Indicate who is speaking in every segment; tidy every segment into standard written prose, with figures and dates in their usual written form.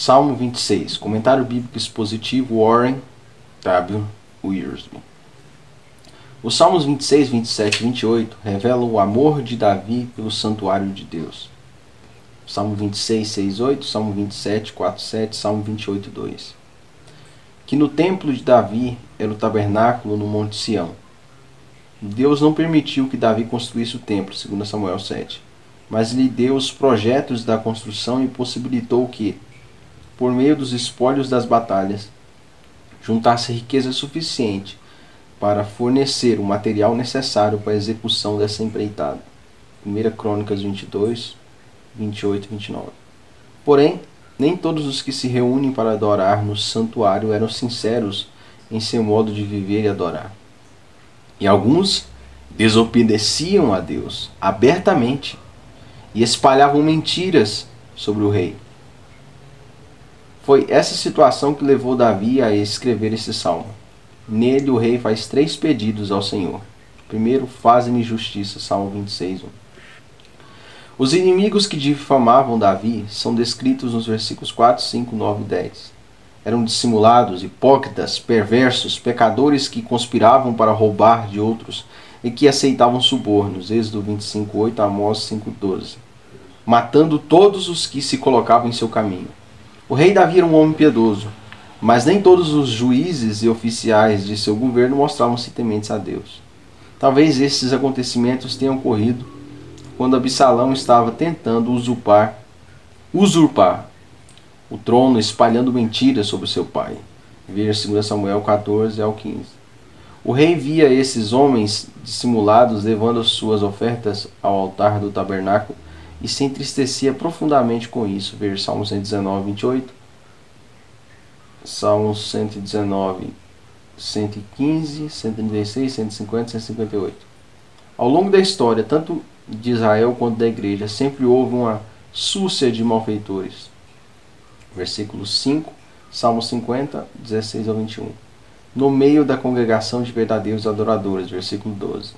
Speaker 1: Salmo 26. Comentário bíblico expositivo Warren W. Wiersbe. Os Salmos 26, 27 e 28 revelam o amor de Davi pelo santuário de Deus. Salmo 26, 6, 8, Salmo 27, 4, 7, Salmo 28, 2. Que no templo de Davi era o tabernáculo no Monte Sião. Deus não permitiu que Davi construísse o templo, segundo Samuel 7, mas lhe deu os projetos da construção e possibilitou que, por meio dos espólios das batalhas, juntasse riqueza suficiente para fornecer o material necessário para a execução dessa empreitada. 1 Crônicas 22, 28 e 29. Porém, nem todos os que se reúnem para adorar no santuário eram sinceros em seu modo de viver e adorar. E alguns desobedeciam a Deus abertamente e espalhavam mentiras sobre o rei. Foi essa situação que levou Davi a escrever esse salmo. Nele o rei faz 3 pedidos ao Senhor. Primeiro, faze-me justiça, Salmo 26, 1. Os inimigos que difamavam Davi são descritos nos versículos 4, 5, 9 e 10. Eram dissimulados, hipócritas, perversos, pecadores que conspiravam para roubar de outros e que aceitavam subornos. Êxodo 25, 8, Amós 5, 12. Matando todos os que se colocavam em seu caminho. O rei Davi era um homem piedoso, mas nem todos os juízes e oficiais de seu governo mostravam-se tementes a Deus. Talvez esses acontecimentos tenham ocorrido quando Absalão estava tentando usurpar o trono, espalhando mentiras sobre seu pai. Veja 2 Samuel 14 ao 15. O rei via esses homens dissimulados levando as suas ofertas ao altar do tabernáculo e se entristecia profundamente com isso. Veja Salmo 119, 28. Salmos 119, 115, 136, 150 e 158. Ao longo da história, tanto de Israel quanto da igreja, sempre houve uma súcia de malfeitores. Versículo 5, Salmo 50, 16 ao 21. No meio da congregação de verdadeiros adoradores. Versículo 12.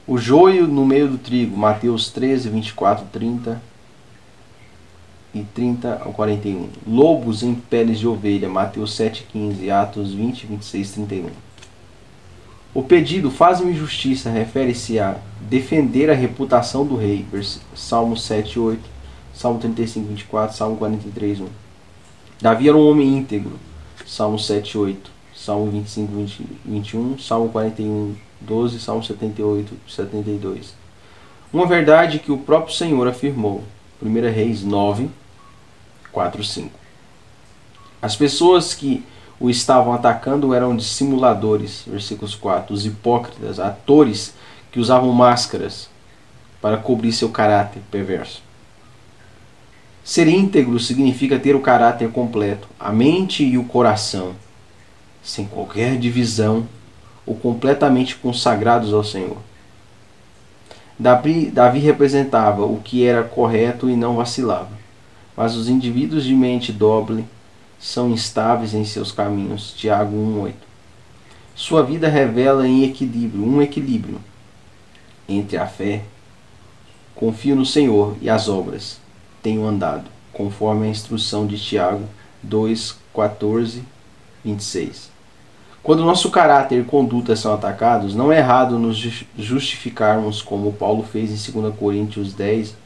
Speaker 1: O joio no meio do trigo. Mateus 13, 24, 30 e 30 ao 41. Lobos em peles de ovelha. Mateus 7, 15. Atos 20, 26, 31. O pedido, faz-me justiça, refere-se a defender a reputação do rei. Salmo 7, 8. Salmo 35, 24. Salmo 43, 1. Davi era um homem íntegro. Salmo 7, 8. Salmo 25, 21. Salmo 41, 12. Salmo 78, 72. Uma verdade que o próprio Senhor afirmou. 1 Reis 9, 4, 5. As pessoas que o estavam atacando eram dissimuladores. Versículos 4. Os hipócritas, atores que usavam máscaras para cobrir seu caráter perverso. Ser íntegro significa ter o caráter completo, a mente e o coração, sem qualquer divisão, ou completamente consagrados ao Senhor. Davi representava o que era correto e não vacilava. Mas os indivíduos de mente dobre são instáveis em seus caminhos. Tiago 1,8. Sua vida revela um equilíbrio entre a fé, confio no Senhor, e as obras, tenho andado, conforme a instrução de Tiago 2, 14, 26. Quando nosso caráter e conduta são atacados, não é errado nos justificarmos como Paulo fez em 2 Coríntios 10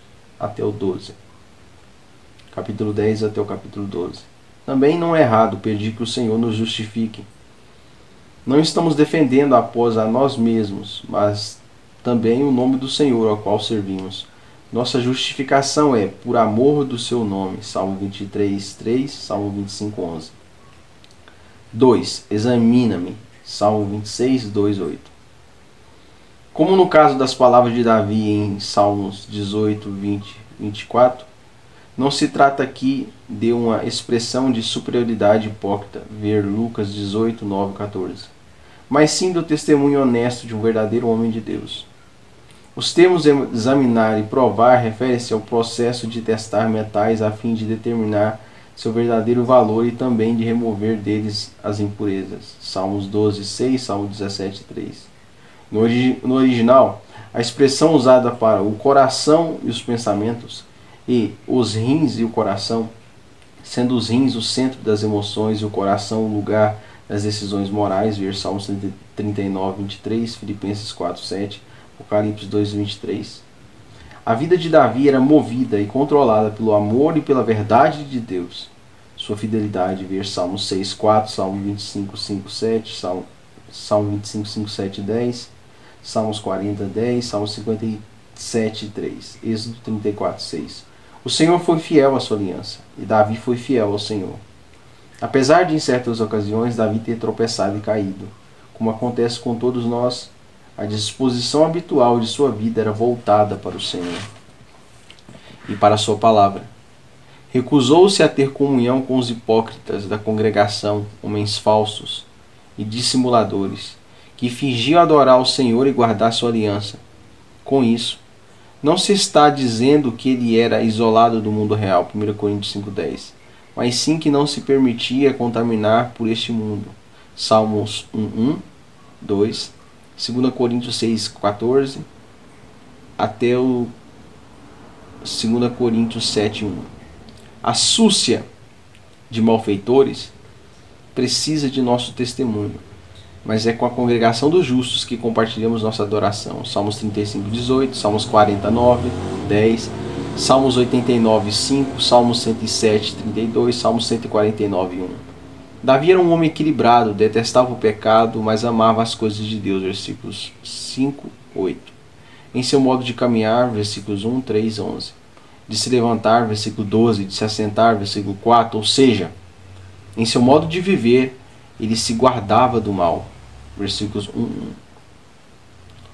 Speaker 1: até o 12. Capítulo 10 até o capítulo 12. Também não é errado pedir que o Senhor nos justifique. Não estamos defendendo após a nós mesmos, mas também o nome do Senhor ao qual servimos. Nossa justificação é por amor do seu nome. Salmo 23, 3, Salmo 25, 11. 2. Examina-me. Salmo 26, 2, 8. Como no caso das palavras de Davi em Salmos 18, 20, 24, não se trata aqui de uma expressão de superioridade hipócrita, ver Lucas 18, 9, 14, mas sim do testemunho honesto de um verdadeiro homem de Deus. Os termos examinar e provar referem-se ao processo de testar metais a fim de determinar seu verdadeiro valor e também de remover deles as impurezas. Salmos 12, 6, Salmo 17, 3. No original, a expressão usada para o coração e os pensamentos e os rins e o coração sendo os rins o centro das emoções e o coração o lugar das decisões morais, ver Salmos 39, 23, Filipenses 4, 7, Apocalipse 2, 23. A vida de Davi era movida e controlada pelo amor e pela verdade de Deus. Sua fidelidade, ver Salmos 6, 4, Salmo 25, 5, 7, Salmo 25, 5, 7, 10, Salmos 40, 10, Salmos 57, 3, Êxodo 34, 6. O Senhor foi fiel à sua aliança, e Davi foi fiel ao Senhor. Apesar de em certas ocasiões Davi ter tropeçado e caído, como acontece com todos nós, a disposição habitual de sua vida era voltada para o Senhor e para a sua palavra. Recusou-se a ter comunhão com os hipócritas da congregação, homens falsos e dissimuladores, que fingiam adorar o Senhor e guardar sua aliança. Com isso, não se está dizendo que ele era isolado do mundo real, 1 Coríntios 5,10, mas sim que não se permitia contaminar por este mundo. Salmos 1:1, 2, 2 Coríntios 6,14, até o 2 Coríntios 7:1. A súcia de malfeitores precisa de nosso testemunho, mas é com a congregação dos justos que compartilhamos nossa adoração. Salmos 35:18, Salmos 49, 10, Salmos 89, 5, Salmos 107, 32, Salmos 149, 1. Davi era um homem equilibrado, detestava o pecado, mas amava as coisas de Deus. Versículos 5, 8. Em seu modo de caminhar, versículos 1, 3, 11. De se levantar, versículo 12, de se assentar, versículo 4, ou seja, em seu modo de viver, ele se guardava do mal. Versículos 1, 1.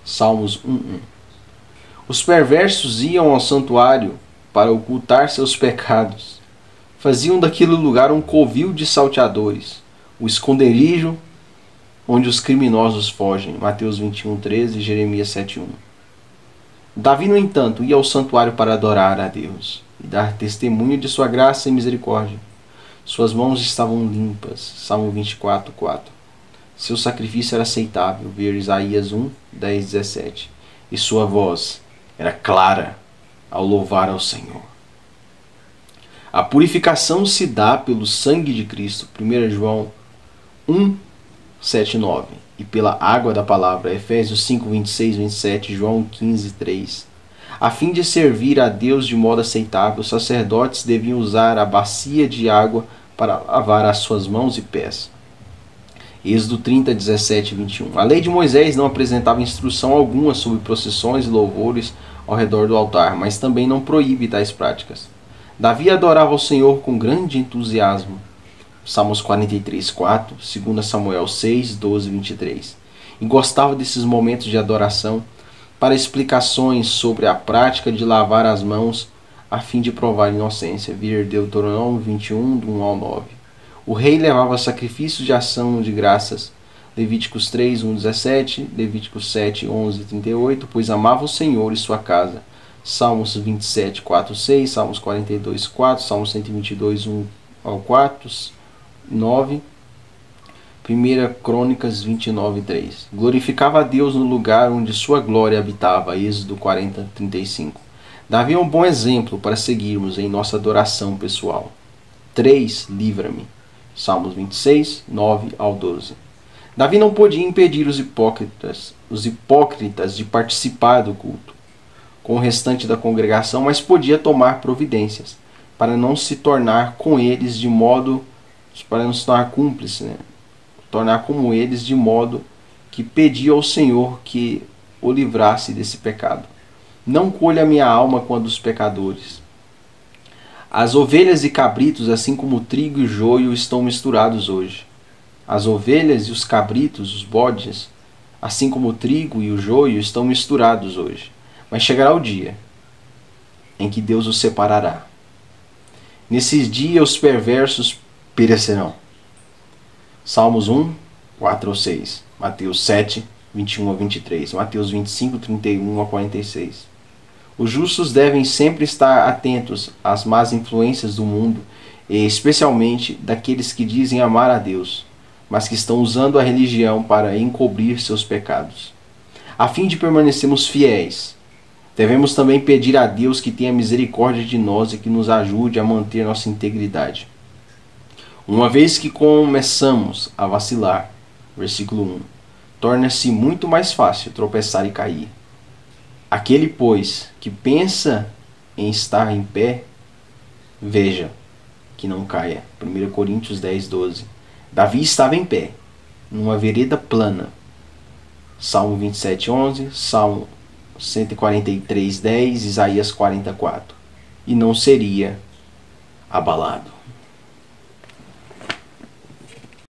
Speaker 1: Salmos 1, 1. Os perversos iam ao santuário para ocultar seus pecados. Faziam daquele lugar um covil de salteadores, o esconderijo onde os criminosos fogem. Mateus 21, 13 e Jeremias 7, 1. Davi, no entanto, ia ao santuário para adorar a Deus e dar testemunho de sua graça e misericórdia. Suas mãos estavam limpas. Salmo 24, 4. Seu sacrifício era aceitável. Ver Isaías 1, 10, 17. E sua voz era clara ao louvar ao Senhor. A purificação se dá pelo sangue de Cristo. 1 João 1, 7, 9. E pela água da palavra. Efésios 5, 26, 27. João 15, 3. A fim de servir a Deus de modo aceitável, os sacerdotes deviam usar a bacia de água para lavar as suas mãos e pés. Êxodo 30, 17 e 21. A lei de Moisés não apresentava instrução alguma sobre procissões e louvores ao redor do altar, mas também não proíbe tais práticas. Davi adorava ao Senhor com grande entusiasmo. Salmos 43, 4, 2 Samuel 6, 12 e 23. E gostava desses momentos de adoração para explicações sobre a prática de lavar as mãos a fim de provar a inocência. Vir Deuteronômio 21, do 1 ao 9. O rei levava sacrifícios de ação de graças. Levíticos 3, 1, 17, Levíticos 7, 11 e 38, pois amava o Senhor e sua casa. Salmos 27, 4, 6, Salmos 42, 4, Salmos 122, 1 ao 4, 9, 1 Crônicas 29, 3. Glorificava a Deus no lugar onde sua glória habitava. Êxodo 40, 35. Davi é um bom exemplo para seguirmos em nossa adoração pessoal. 3. Livra-me. Salmos 26, 9 ao 12. Davi não podia impedir os hipócritas de participar do culto com o restante da congregação, mas podia tomar providências para não se tornar com eles de modo, para não se tornar cúmplice, tornar como eles de modo que pedia ao Senhor que o livrasse desse pecado. Não colha a minha alma com a dos pecadores. As ovelhas e cabritos, assim como o trigo e o joio, estão misturados hoje. As ovelhas e os cabritos, os bodes, assim como o trigo e o joio, estão misturados hoje. Mas chegará o dia em que Deus os separará. Nesses dias os perversos perecerão. Salmos 1, 4 ou 6. Mateus 7, 21 a 23. Mateus 25, 31 a 46. Os justos devem sempre estar atentos às más influências do mundo, e especialmente daqueles que dizem amar a Deus, mas que estão usando a religião para encobrir seus pecados. A fim de permanecermos fiéis, devemos também pedir a Deus que tenha misericórdia de nós e que nos ajude a manter nossa integridade. Uma vez que começamos a vacilar, versículo 1, torna-se muito mais fácil tropeçar e cair. Aquele, pois, que pensa em estar em pé, veja que não caia. 1 Coríntios 10, 12. Davi estava em pé, numa vereda plana. Salmo 27, 11, Salmo 143, 10, Isaías 44. E não seria abalado.